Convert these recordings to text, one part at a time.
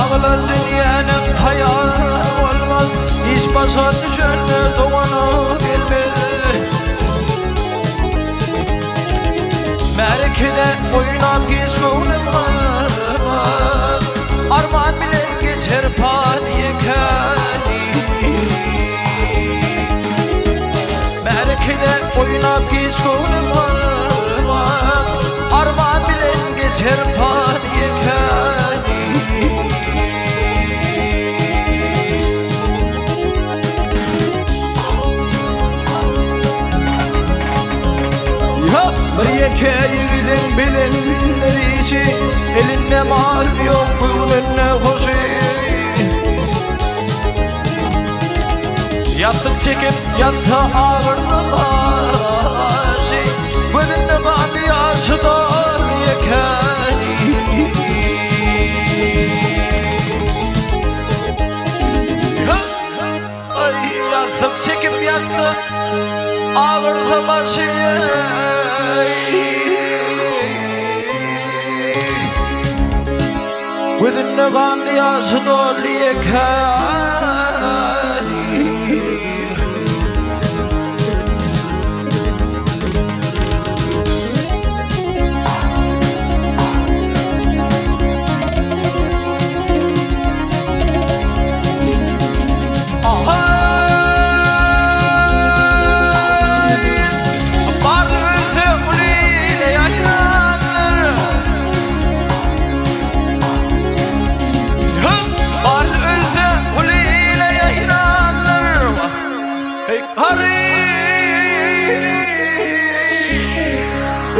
Ağlar dünyanın hayal olmaz, hiç başa düşene doğana gelmez. Merkede oynap geç gönlüm varmaz, arman bilen geçer paniyekani. Merkede oynap geç gönlüm varmaz, arman bilen geçer paniyekani. Bir yekeyi gidin bilinleri için, elinde mal yok gönlüne hoşu. Yastık çekip yatsa ağırdı başı, gönlüne mal yaşı dar yekeni. Yastık çekip yatsa ağırdı başı, within the band yaşı dolu yekani.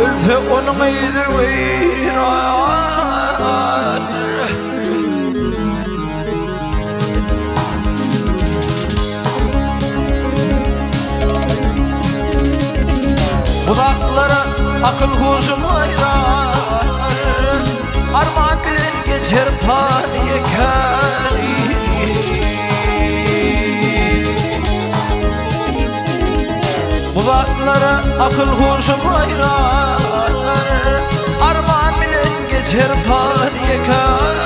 Ölse onun iyidir veyran. Kulaklara akıl kuşum hayran, arman bilen geçer paniyekani. Kulaklara akıl kuşum hayran, arman bilen geçer paniyekani.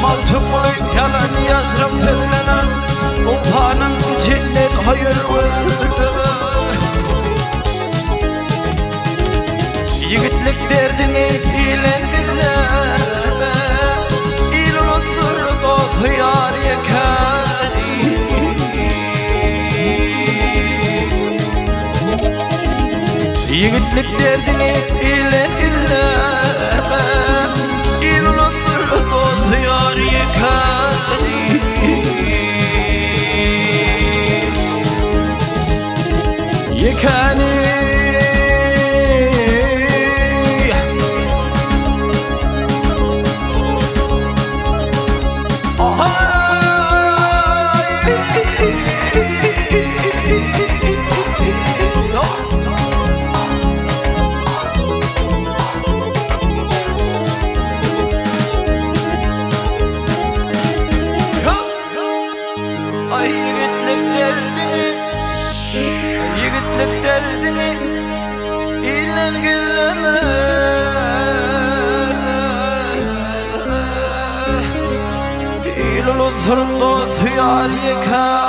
Maltıklı yalan yazrım verilen, umpanın içinden hayır verdi. Yigitlik derdini ilendirle, il ulusur dostu yar yekani. Yigitlik derdini ilendirle, il ulusur dostu yar yekani. Yekani. Ay yigitlik derdini ilen gizleme, il ulusur dostu yar yekani.